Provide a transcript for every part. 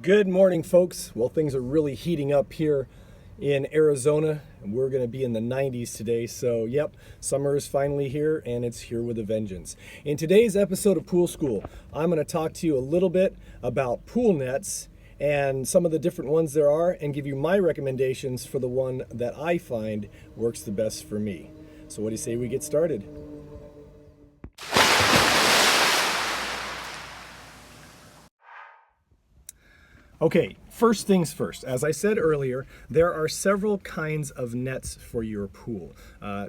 Good morning, folks. Well, things are really heating up here in Arizona, and we're going to be in the 90s today. So, yep, summer is finally here, and it's here with a vengeance. In today's episode of Pool School, I'm going to talk to you a little bit about pool nets and some of the different ones there are, and give you my recommendations for the one that I find works the best for me. So what do you say we get started? Okay, first things first. As I said earlier, there are several kinds of nets for your pool.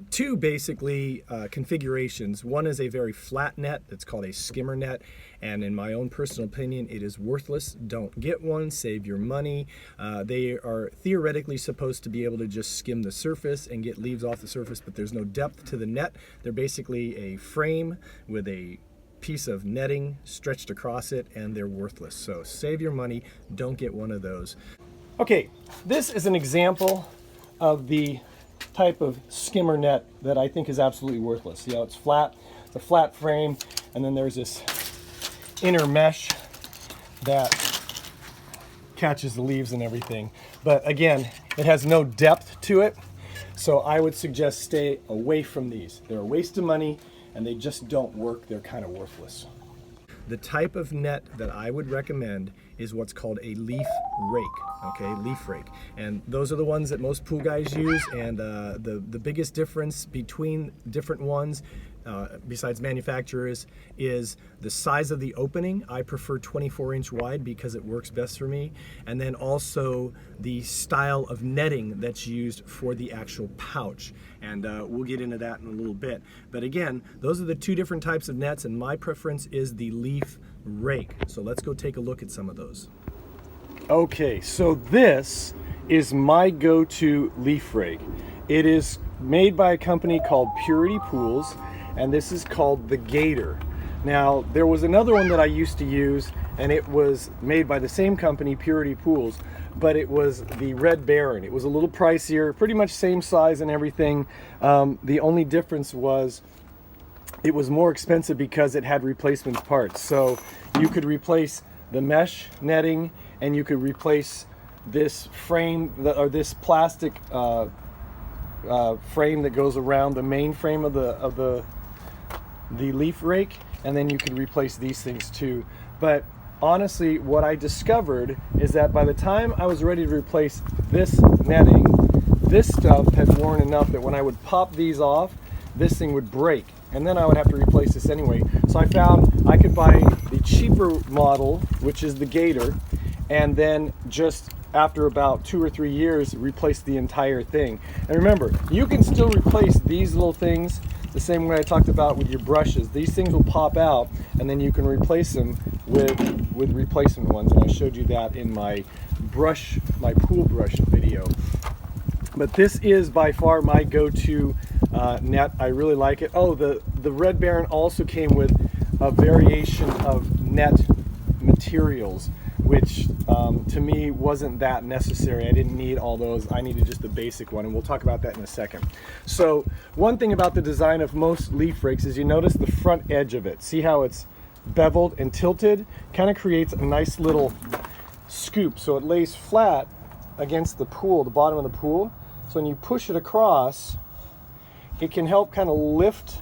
Two basically configurations. One is a very flat net that's called a skimmer net, and in my own personal opinion, it is worthless. Don't get one, save your money. They are theoretically supposed to be able to just skim the surface and get leaves off the surface, but there's no depth to the net. They're basically a frame with a piece of netting stretched across it, and they're worthless. So save your money, don't get one of those. Okay, this is an example of the type of skimmer net that I think is absolutely worthless. You know, it's flat, it's a flat frame, and then there's this inner mesh that catches the leaves and everything. But again, it has no depth to it, so I would suggest stay away from these. They're a waste of money, and they just don't work. They're kind of worthless. The type of net that I would recommend is what's called a leaf rake, okay, leaf rake. And those are the ones that most pool guys use, and the biggest difference between different ones, besides manufacturers, is the size of the opening. I prefer 24-inch wide because it works best for me. And then also the style of netting that's used for the actual pouch. And we'll get into that in a little bit. But again, those are the two different types of nets, and my preference is the leaf rake. So let's go take a look at some of those. Okay, so this is my go-to leaf rake. It is made by a company called Purity Pools, and this is called the Gator. Now, there was another one that I used to use, and it was made by the same company, Purity Pools, but it was the Red Baron. It was a little pricier, pretty much same size and everything. The only difference was it was more expensive because it had replacement parts. So you could replace the mesh netting, and you could replace this frame, or this plastic frame that goes around the main frame of the leaf rake, and then you could replace these things too. But honestly, what I discovered is that by the time I was ready to replace this netting, this stuff had worn enough that when I would pop these off, this thing would break, and then I would have to replace this anyway. So I found I could buy the cheaper model, which is the Gator, and then just after about 2 or 3 years, replace the entire thing. And remember, you can still replace these little things the same way I talked about with your brushes. These things will pop out, and then you can replace them with replacement ones, and I showed you that in my pool brush video. But this is by far my go-to net. I really like it. Oh, the Red Baron also came with a variation of net materials, which to me wasn't that necessary. I didn't need all those. I needed just the basic one, and we'll talk about that in a second. So one thing about the design of most leaf rakes is you notice the front edge of it. See how it's beveled and tilted? Kind of creates a nice little scoop, so it lays flat against the pool, the bottom of the pool. So when you push it across, it can help kind of lift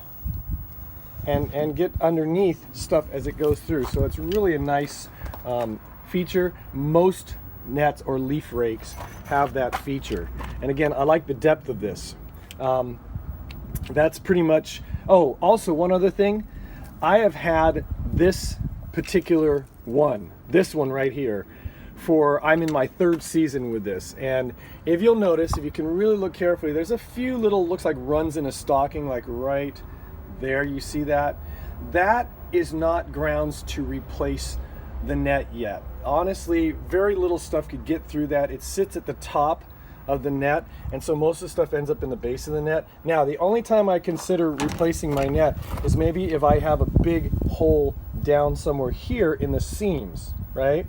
and get underneath stuff as it goes through. So it's really a nice feature. Most nets or leaf rakes have that feature. And again, I like the depth of this. That's pretty much. Oh, also one other thing, I have had this particular one, this one right here, I'm in my 3rd season with this. And if you'll notice, if you can really look carefully, there's a few little, looks like runs in a stocking, like right there, you see that? That is not grounds to replace the net yet. Honestly, very little stuff could get through that. It sits at the top of the net, and so most of the stuff ends up in the base of the net. Now, the only time I consider replacing my net is maybe if I have a big hole down somewhere here in the seams, right?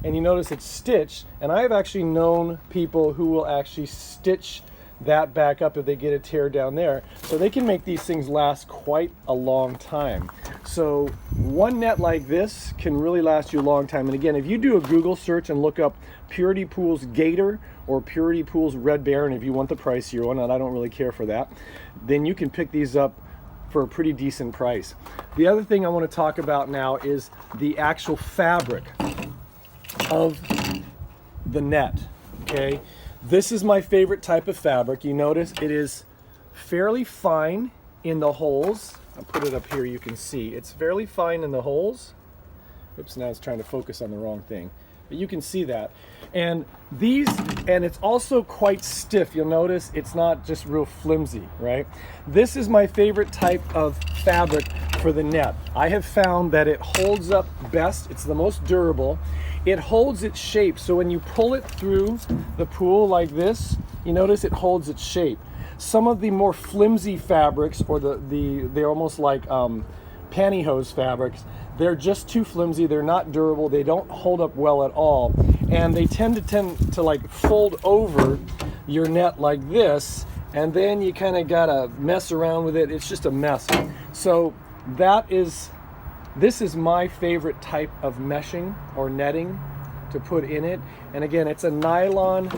And you notice it's stitched, and I have actually known people who will actually stitch that back up if they get a tear down there. So they can make these things last quite a long time. So one net like this can really last you a long time. And again, if you do a Google search and look up Purity Pools Gator or Purity Pools Red Baron, if you want the pricier one, and I don't really care for that, then you can pick these up for a pretty decent price. The other thing I want to talk about now is the actual fabric of the net. Okay, this is my favorite type of fabric. You notice it is fairly fine in the holes. I'll put it up here, you can see it's fairly fine in the holes. Oops, now it's trying to focus on the wrong thing, but you can see that. And it's also quite stiff. You'll notice it's not just real flimsy, right? This is my favorite type of fabric for the net. I have found that it holds up best. It's the most durable. It holds its shape, so when you pull it through the pool like this, you notice it holds its shape. Some of the more flimsy fabrics, or they're almost like pantyhose fabrics, they're just too flimsy, they're not durable, they don't hold up well at all, and they tend to like fold over your net like this, and then you kind of gotta mess around with it. It's just a mess. So this is my favorite type of meshing or netting to put in it. And again, it's a nylon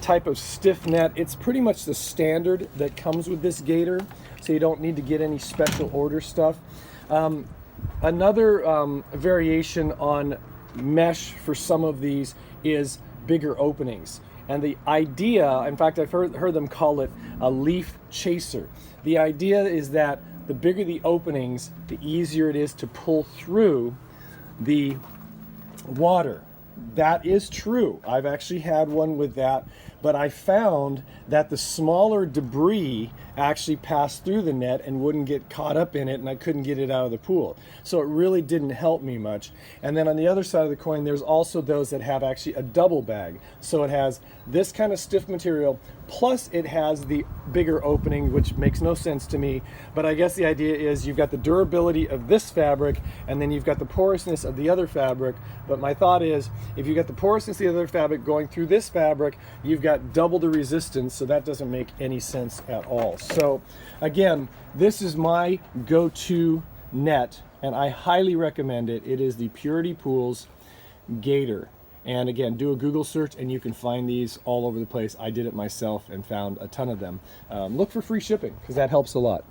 type of stiff net. It's pretty much the standard that comes with this Gator, so you don't need to get any special order stuff. Another variation on mesh for some of these is bigger openings. And the idea, in fact, I've heard them call it a leaf chaser. The idea is that the bigger the openings, the easier it is to pull through the water. That is true. I've actually had one with that, but I found that the smaller debris actually passed through the net and wouldn't get caught up in it, and I couldn't get it out of the pool. So it really didn't help me much. And then on the other side of the coin, there's also those that have actually a double bag. So it has this kind of stiff material, plus it has the bigger opening, which makes no sense to me. But I guess the idea is you've got the durability of this fabric, and then you've got the porousness of the other fabric. But my thought is, if you got the porousness of the other fabric going through this fabric, you've got double the resistance, so that doesn't make any sense at all. So again, this is my go-to net, and I highly recommend it. It is the Purity Pools Gator. And again, do a Google search and you can find these all over the place. I did it myself and found a ton of them. Look for free shipping, because that helps a lot.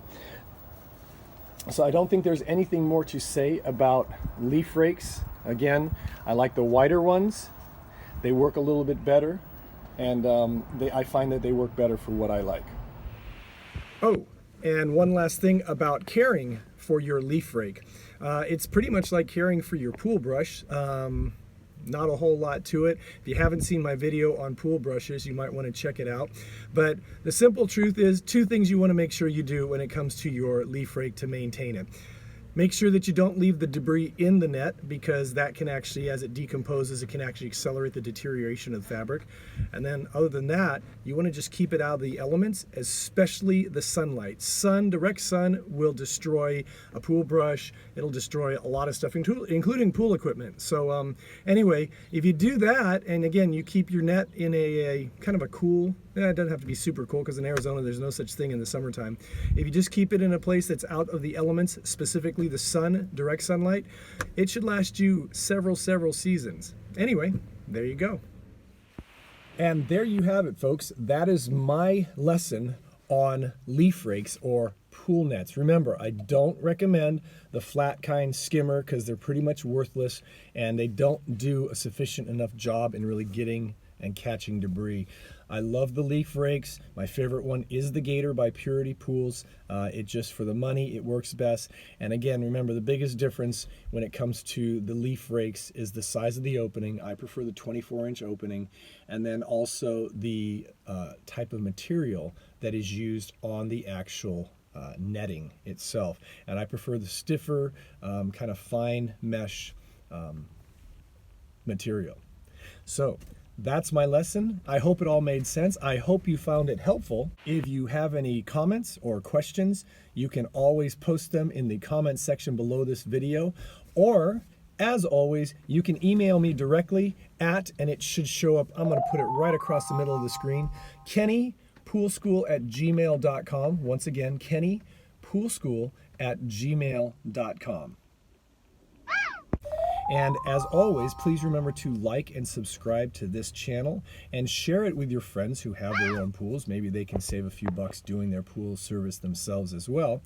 So I don't think there's anything more to say about leaf rakes. Again, I like the wider ones. They work a little bit better, and I find that they work better for what I like. Oh, and one last thing about caring for your leaf rake. It's pretty much like caring for your pool brush. Not a whole lot to it. If you haven't seen my video on pool brushes, you might want to check it out. But the simple truth is, two things you want to make sure you do when it comes to your leaf rake to maintain it. Make sure that you don't leave the debris in the net, because that can actually, as it decomposes, it can actually accelerate the deterioration of the fabric. And then other than that, you want to just keep it out of the elements, especially the sunlight. Direct sun will destroy a pool brush. It'll destroy a lot of stuff, including pool equipment. So anyway, if you do that, and again, you keep your net in a kind of a cool, it doesn't have to be super cool, because in Arizona there's no such thing in the summertime. If you just keep it in a place that's out of the elements, specifically the sun, direct sunlight, it should last you several seasons. Anyway, there you go. And there you have it, folks. That is my lesson on leaf rakes or pool nets. Remember, I don't recommend the flat kind skimmer, because they're pretty much worthless and they don't do a sufficient enough job in really getting and catching debris. I love the leaf rakes. My favorite one is the Gator by Purity Pools. It just, for the money, it works best. And again, remember, the biggest difference when it comes to the leaf rakes is the size of the opening. I prefer the 24-inch opening, and then also the type of material that is used on the actual netting itself. And I prefer the stiffer, kind of fine mesh material. So that's my lesson. I hope it all made sense. I hope you found it helpful. If you have any comments or questions, you can always post them in the comment section below this video, or as always, you can email me directly at, and it should show up, I'm going to put it right across the middle of the screen, kennypoolschool@gmail.com. Once again, kennypoolschool@gmail.com. And as always, please remember to like and subscribe to this channel and share it with your friends who have their own pools. Maybe they can save a few bucks doing their pool service themselves as well.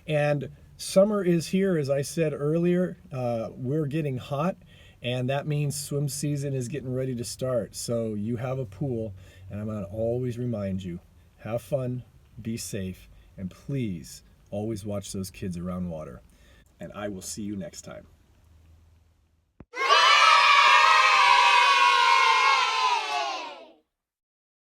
And summer is here, as I said earlier. We're getting hot, and that means swim season is getting ready to start. So you have a pool, and I'm going to always remind you, have fun, be safe, and please always watch those kids around water. And I will see you next time.